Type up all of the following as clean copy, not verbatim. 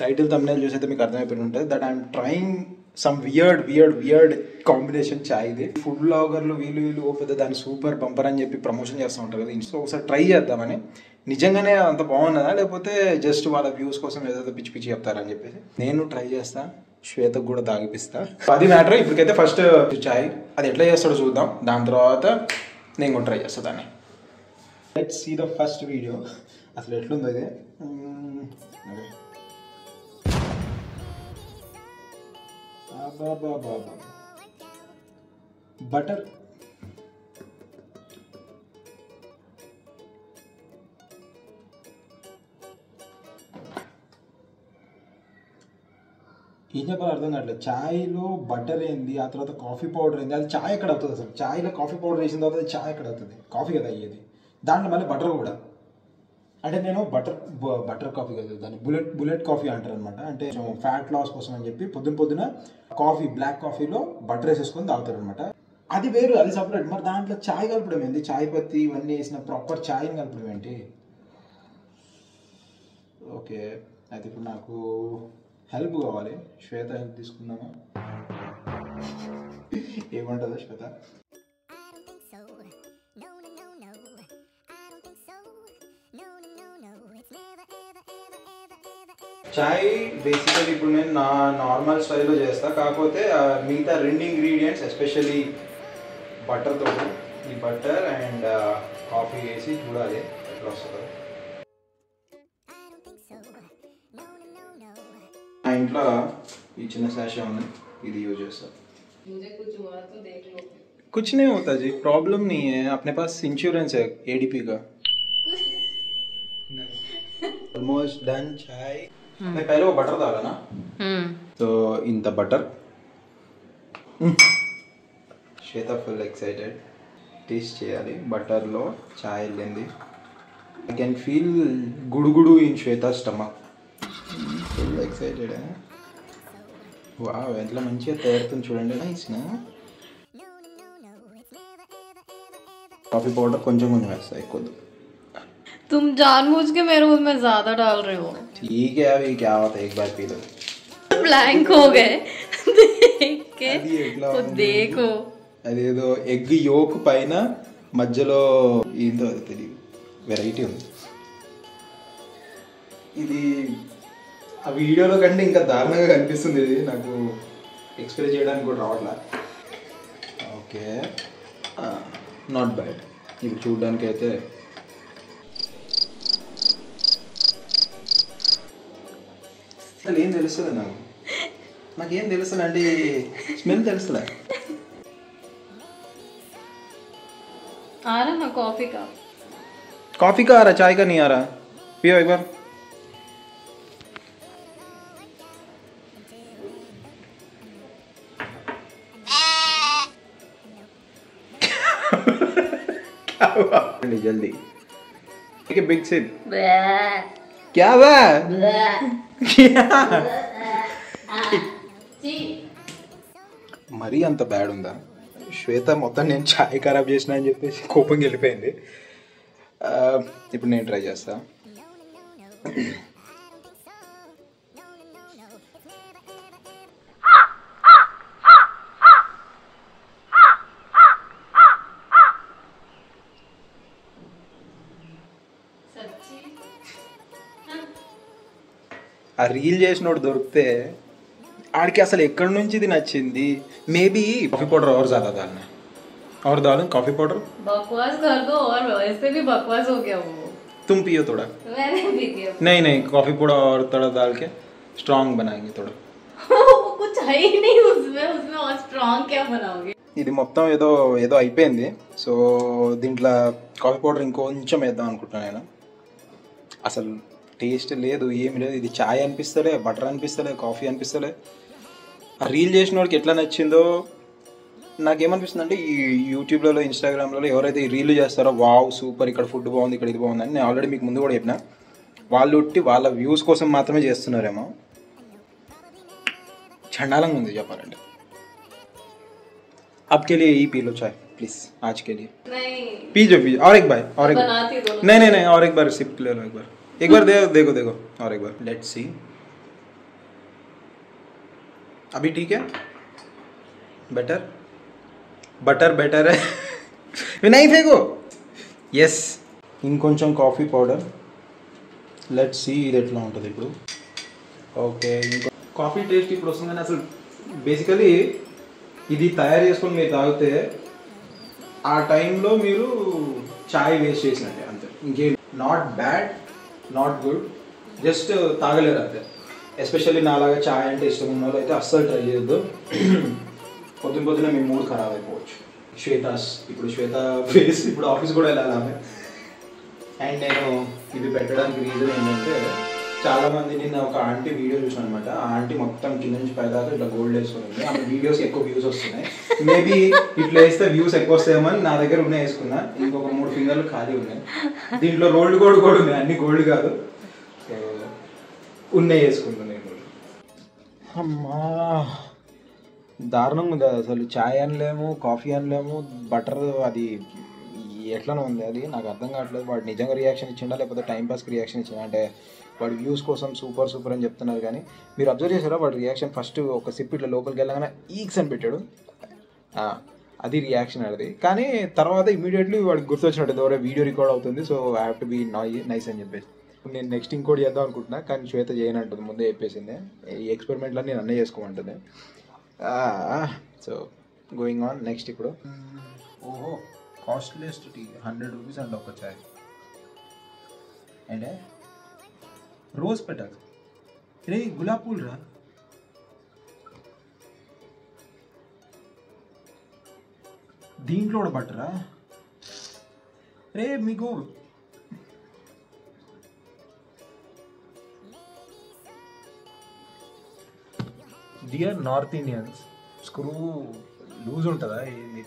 Title thumbnail చూసైతే మీకు అర్థమైపోయి ఉంటుంది that I'm trying some weird combination chai. ఇది ఫుడ్ బ్లాగర్లు వీళ్ళు ఓ పెద్ద దాన్ని సూపర్ బంపర్ అని చెప్పి ప్రమోషన్ చేస్తూ ఉంటారు కదా. సో ఒకసారి ట్రై చేద్దామని. నిజంగానే అంత బాగున్నదా లేకపోతే జస్ట్ వాళ్ళ వ్యూస్ కోసం ఏదైతే పిచ్చి పిచ్చి చెప్తారని చెప్పేసి నేను ట్రై చేస్తా. శ్వేతకు కూడా తాగిపిస్తా. అది మ్యాటర్. ఇప్పటికైతే ఫస్ట్ చాయ్ అది ఎట్లా చేస్తాడో చూద్దాం. దాని తర్వాత నేను కూడా ట్రై చేస్తా దాన్ని. Let's see the first video. అసలు ఎట్లుందో ఇది. బటర్ ఏం చెప్పాలో అర్థం కావట్లేదు. ఛాయ్లో బటర్ ఏంది, ఆ తర్వాత కాఫీ పౌడర్ ఏంది, అది ఛాయ్ ఎక్కడ అవుతుంది అసలు? ఛాయ్లో కాఫీ పౌడర్ వేసిన తర్వాత ఛాయ్ ఎక్కడ అవుతుంది? కాఫీ కదా అయ్యేది. దాంట్లో మళ్ళీ బటర్ కూడా. అంటే నేను బటర్ కాఫీ కదా దాన్ని బుల్లెట్ కాఫీ అంటారు అనమాట. అంటే ఫ్యాట్ లాస్ కోసం అని చెప్పి పొద్దున కాఫీ బ్లాక్ కాఫీలో బటర్ వేసేసుకొని తాగుతారు అనమాట. అది వేరు, అది సపరేట్. మరి దాంట్లో ఛాయ్ కలపడం ఏంటి? ఛాయ్ పత్తి ఇవన్నీ వేసిన ప్రాపర్ ఛాయ్ని కలపడం ఏంటి? ఓకే, అయితే ఇప్పుడు నాకు హెల్ప్ కావాలి. శ్వేత హెల్ప్ తీసుకుందామా? ఏమంటుందా శ్వేత? చాయ్ బేసికలీ ఇప్పుడు నేను నా నార్మల్ స్టైల్లో చేస్తా. కాకపోతే మిగతా రెండు ఇంగ్రీడియంట్స్ ఎస్పెషల్లీ బటర్తో, ఈ బటర్ అండ్ కాఫీ వేసి చూడాలి ఎట్లా వస్తుందో. నా ఇంట్లో ఈ చిన్న సాషే ఉంది, ఇది यूज చేస్తా. कुछ नहीं होता जी, प्रॉब्लम नहीं है. अपने पास इंश्योरेंस है एडीपी का. Almost done chai. मैं पहले वो बटर डाला ना, तो इंత butter. Shweta full excited taste చేయాలి. బటర్ లో చాయ్ లేంది. I can feel గుడుగుడు in Shweta's stomach. Full excited. Wow, ఎంత మంచిగా తయారుతుంది చూడండి. నైస్ నా. कॉफी पाउडर కొంచెం వేస్తా, ఎక్కువ. तुम जानबूझ के मेरे उसमें ज्यादा डाल रहे हो. ठीक है, अभी क्या होता है, एक बार पी लो. ब्लैंक हो गए देख के. तो देखो అదేదో ఎగ్ యోక్ పైన మధ్యలో ఏందో అది తెలియదు, వెరైటీ ఉంది. ఇది ఆ వీడియోలో కంటే ఇంకా దారుణంగా కనిపిస్తుంది. ఇది నాకు ఎక్స్ప్రెస్ చేయడానికి కూడా రావట్లా. Okay, not bad. ఇప్పుడు చూడడానికి అయితే అసలు ఏం తెలుస్తుంది నాకేం తెలుస్తుంది అంటే స్మెల్ తెలుస్తుందా? आ रहा ना कॉफी का आ रहा, चाय का नहीं आ रहा. पियो एक बार. जल्दी ठीक है, बिग सिप. क्या हुआ? మరీ అంత బ్యాడ్ ఉందా? శ్వేత మొత్తం నేను ఛాయ్ ఖరాబ్ చేసిన అని చెప్పేసి కోపంగా వెళ్ళిపోయింది. ఇప్పుడు నేను ట్రై చేస్తా. ఆ రీల్ చేసినోడు దొరికితే ఆడికి అసలు ఎక్కడి నుంచి ఇది నచ్చింది. మేబీ కాఫీ పౌడర్ और ज्यादा डालना और डालो कॉफी पाउडर. बकवास कर दो, और वैसे भी बकवास हो गया वो. तुम पियो थोड़ा. मैंने पी दिया. नहीं कॉफी पाउडर और थोड़ा डाल के स्ट्रांग बनाएंगे थोड़ा. कुछ है ही नहीं उसमें और स्ट्रांग क्या बनाओगे? ఇది మొత్తం ఏదో అయిపోయింది. సో దీంట్లో కాఫీ పౌడర్ ఇంకొంచెం వేద్దాం అనుకుంటున్నాను నేను. అసలు టేస్ట్ లేదు, ఏమి లేదు. ఇది చాయ్ అనిపిస్తలే, బటర్ అనిపిస్తలే, కాఫీ అనిపిస్తలే. ఆ రీల్ చేసిన వాడికి ఎట్లా నచ్చిందో నాకేమనిపిస్తుంది అంటే, ఈ యూట్యూబ్లలో ఇన్స్టాగ్రామ్లలో ఎవరైతే ఈ రీల్ చేస్తారో వావ్ సూపర్, ఇక్కడ ఫుడ్ బాగుంది, ఇక్కడ ఇది బాగుందని నేను ఆల్రెడీ మీకు ముందు కూడా చెప్పిన. వాళ్ళు వాళ్ళ వ్యూస్ కోసం మాత్రమే చేస్తున్నారేమో. చండాలంగా ఉంది చెప్పాలంటే. आपके लिए ही पी लो चाय प्लीज, आज के लिए. नहीं पी जो और एक बार नहीं और एक बार सिप ले लो. एक बार दे देखो और एक बार लेट्स सी. अभी ठीक है बेटर बटर बेटर है नहीं फेंको ఎస్ ఇంకొంచెం కాఫీ పౌడర్ లెట్స్ సీ ఇది ఎట్లా ఉంటుంది ఇప్పుడు ఓకే ఇంకో కాఫీ టేస్ట్ ఇప్పుడు వస్తుంది కానీ అసలు బేసికలీ ఇది తయారు చేసుకొని మీరు తాగితే ఆ టైంలో మీరు చాయ్ వేస్ట్ చేసినట్టే అంతే ఇంకేం not bad not good just తాగలేరు అంతే ఎస్పెషల్లీ నాలాగా చాయ్ అంటే ఇష్టం ఉన్న వాళ్ళు అయితే అస్సలు ట్రై చేయొద్దు పొద్దున మీ మూడ్ ఖరాబ్ అయిపోవచ్చు శ్వేతాస్ ఇప్పుడు శ్వేత ఫేస్ ఇప్పుడు ఆఫీస్ కూడా వెళ్ళాలి ఆమె అండ్ నేను ఇది పెట్టడానికి రీజన్ ఏంటంటే చాలామంది నిన్న ఒక ఆంటీ వీడియో చూసాను అనమాట ఆ ఆంటీ మొత్తం కింద నుంచి పైదాకా ఇట్లా గోల్డ్ వేసుకుని ఆమె వీడియోస్ ఎక్కువ వ్యూస్ వస్తున్నాయి మేబీ ఇట్లా వేస్తే వ్యూస్ ఎక్కువ వస్తాయేమో అని నా దగ్గర ఉన్నాయి వేసుకున్నా ఇంకొక 3 ఫింగర్లు ఖాళీ ఉన్నాయి దీంట్లో రోల్డ్ గోల్డ్ కూడా ఉన్నాయి అన్ని గోల్డ్ కాదు ఉన్నాయి వేసుకుంటున్నాను నేను అమ్మా దారుణంగా ఉంది అసలు చాయ్ అనలేము కాఫీ అనలేము బటర్ అది ఎట్లనో ఉంది అది నాకు అర్థం కావట్లేదు వాడు నిజంగా రియాక్షన్ ఇచ్చిండా లేకపోతే టైంపాస్కి రియాక్షన్ ఇచ్చిండా అంటే వాడు వ్యూస్ కోసం సూపర్ అని చెప్తున్నారు కానీ మీరు అబ్జర్వ్ చేశారా వాడు రియాక్షన్ ఫస్ట్ ఒక సిప్ ఇట్లా లోపలికి వెళ్ళగానే ఈక్స్ అని పెట్టాడు అది రియాక్షన్ అది కానీ తర్వాత ఇమీడియట్లీ వాడికి గుర్తొచ్చినట్టు ఎవరో వీడియో రికార్డ్ అవుతుంది so I have to be nice అని చెప్పేసి నేను నెక్స్ట్ ఇంకోటి చేద్దాం అనుకుంటున్నా కానీ శ్వేత చేయనంటుంది ముందే చెప్పేసింది ఈ ఎక్స్పెరిమెంట్లన్నీ నేను అన్నీ చేసుకోమంటుంది సో గోయింగ్ ఆన్ నెక్స్ట్ ఇప్పుడు ఓహో కాస్ట్లీయెస్ట్ టీ 100 రూపీస్ అండి ఒక చాయ్ అండ్ రోజ్ పెటల్స్ రే గులాబ్ పూలు రా దీంట్లో కూడా బట్టరా రే మీకు dear north Indians screw loose ఉంటుందా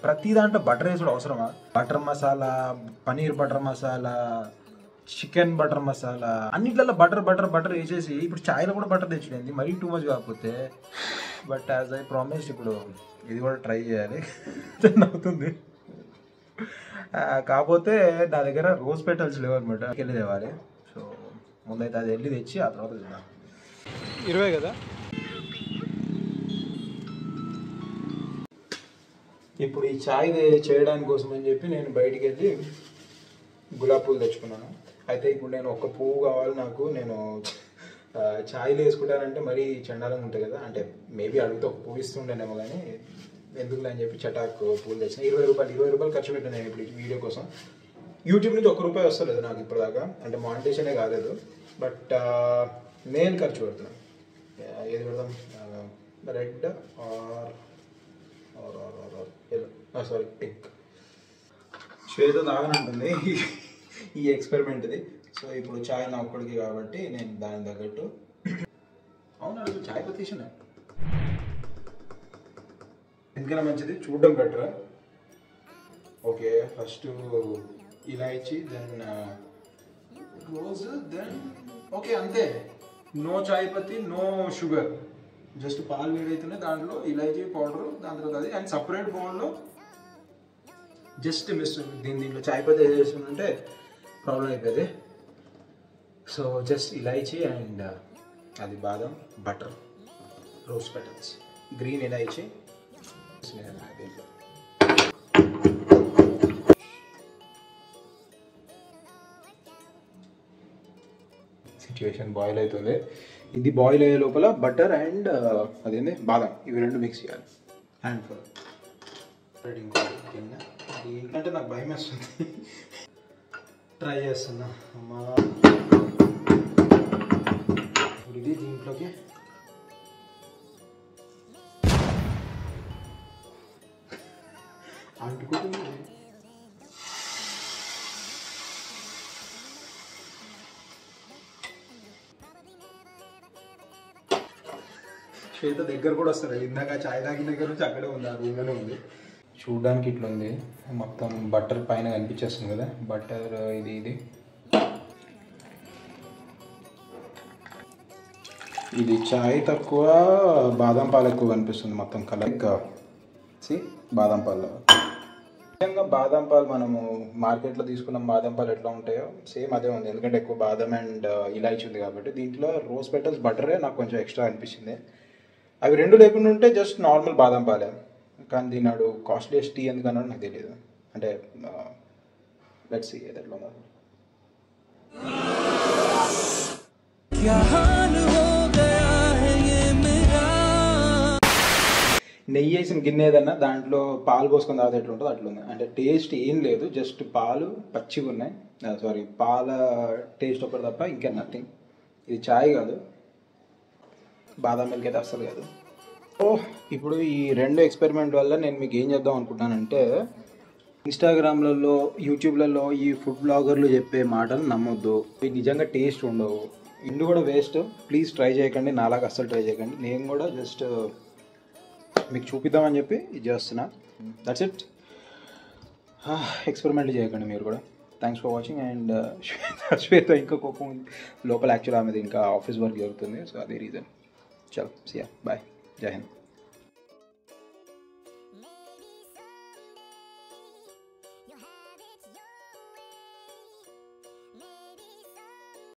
ప్రతి దాంట్లో బటర్ వేసుడు అవసరమా butter masala paneer butter masala chicken butter masala అన్నిట్లలో బటర్ వేసేసి ఇప్పుడు చాయ్లో కూడా బటర్ తెచ్చిపోయింది మరీ టూ మచ్ కాకపోతే బట్ యాజ్ ఐ ప్రామిస్డ్ ఇప్పుడు ఇది కూడా ట్రై చేయాలి అవుతుంది కాకపోతే నా దగ్గర రోజ్ పెటల్స్ లేవు అనమాట వెళ్ళి తేవాలి సో ముందైతే అది వెళ్ళి తెచ్చి ఆ తర్వాత చూద్దాం 20 కదా ఇప్పుడు ఈ చాయ్ చేయడానికి కోసం అని చెప్పి నేను బయటికి వెళ్ళి గులాబ్ పూలు తెచ్చుకున్నాను అయితే ఇప్పుడు నేను ఒక పువ్వు కావాలి నాకు నేను చాయ్లో వేసుకుంటానంటే మరీ చండాలంగా ఉంటుంది కదా అంటే మేబీ అడిగితే ఒక పువ్వు ఇస్తుండేనేమో కానీ ఎందుకులే అని చెప్పి చటాకు పూలు తెచ్చిన 20 రూపాయలు ఖర్చు పెట్టాను నేను ఇప్పుడు వీడియో కోసం యూట్యూబ్ నుంచి ₹1 వస్తలేదు నాకు ఇప్పటిదాకా అంటే మానిటేషనే కాలేదు బట్ నేను ఖర్చు పెడుతున్నాను ఏది పెడదాం రెడ్ సారీ పింక్ శ్వేత తాగనంటుంది ఈ ఎక్స్పెరిమెంట్ ఇది సో ఇప్పుడు చాయ్ నా ఒక్కడికి కాబట్టి నేను దాని తగ్గట్టు అవును అడుగు చాయ్ పతీసిన ఎందుకైనా మంచిది చూడడం బెటర్ ఓకే ఫస్ట్ ఇలాచి దెన్ రోజ్ దెన్ ఓకే అంతే నో చాయ్ పత్తి నో షుగర్ జస్ట్ పాలు వేడైతేనే దాంట్లో ఇలాచీ పౌడర్ దాని తర్వాత అది అండ్ సపరేట్ బౌల్లో జస్ట్ మిస్ దీంట్లో చాయ్ పత్తి వేసుకుంటే ప్రాబ్లం అయిపోయింది సో జస్ట్ ఇలాచీ అండ్ అది బాదం బటర్ రోజ్ పెటల్స్ గ్రీన్ ఇలాచీ దీంట్లో సిచ్యువేషన్ బాయిల్ అవుతుంది ఇది బాయిల్ అయ్యే లోపల బటర్ అండ్ అదేంటి బాదం ఇవి రెండు మిక్స్ చేయాలి హ్యాండ్ఫుల్ ఏంటంటే నాకు భయం వేస్తుంది ట్రై చేస్తున్నా అమ్మా ఇది దీంట్లోకి అంటుకుంటుంది శ్వేత దగ్గర కూడా వస్తారు ఇందాక చాయ్ తాగిన దగ్గర నుంచి అక్కడే ఉంది ఆ రూమ్లోనే ఉంది చూడడానికి ఇట్లా ఉంది మొత్తం బటర్ పైన కనిపించేస్తుంది కదా బటర్ ఇది ఇది చాయ్ తక్కువ బాదం పాలు ఎక్కువ కనిపిస్తుంది మొత్తం కలర్ బాదం పాలు నిజంగా బాదం పాలు మనము మార్కెట్లో తీసుకున్న బాదం పాలు ఎట్లా ఉంటాయో సేమ్ అదే ఉంది ఎందుకంటే ఎక్కువ బాదం అండ్ ఇలాచి ఉంది కాబట్టి దీంట్లో రోజ్ పెటల్స్ బటరే నాకు కొంచెం ఎక్స్ట్రా అనిపించింది అవి రెండు లేకుండా ఉంటే జస్ట్ నార్మల్ బాదం పాలే, కానీ దీనాడు కాస్ట్లీయెస్ట్ టీ ఎందుకన్నాడు నాకు తెలియదు. అంటే లెట్స్ సీ ఎట్లా ఉందో. నెయ్యి వేసిన గిన్నె ఏదన్నా దాంట్లో పాలు పోసుకొని తాగితే ఎట్లా ఉంటుందో అట్లుంది. అంటే టేస్ట్ ఏం లేదు, జస్ట్ పాలు పచ్చిగా ఉన్నాయి. సారీ, పాల టేస్ట్ ఒకటి తప్ప ఇంకా నథింగ్. ఇది చాయ్ కాదు, బాదం మిల్క్ అయితే అస్సలు కాదు. ఇప్పుడు ఈ రెండు ఎక్స్పెరిమెంట్ వల్ల నేను మీకు ఏం చేద్దాం అనుకుంటానంటే, ఇన్స్టాగ్రామ్లలో యూట్యూబ్లలో ఈ ఫుడ్ బ్లాగర్లు చెప్పే మాటలు నమ్మొద్దు, ఇవి నిజంగా టేస్ట్ ఉండవు, ఇండు కూడా వేస్ట్. ప్లీజ్ ట్రై చేయకండి, నాలాగా అస్సలు ట్రై చేయకండి. నేను కూడా జస్ట్ మీకు చూపిద్దామని చెప్పి ఇది చేస్తున్నా. That's it. ఎక్స్పెరిమెంట్ చేయకండి మీరు కూడా. Thanks for watching. అండ్ శ్వేత ఇంకా కోపం ఉంది లోపల, యాక్చువల్ ఆమెది ఇంకా ఆఫీస్ వర్క్ జరుగుతుంది, సో అదే రీజన్. చలో సియా, బాయ్, జై హింద్.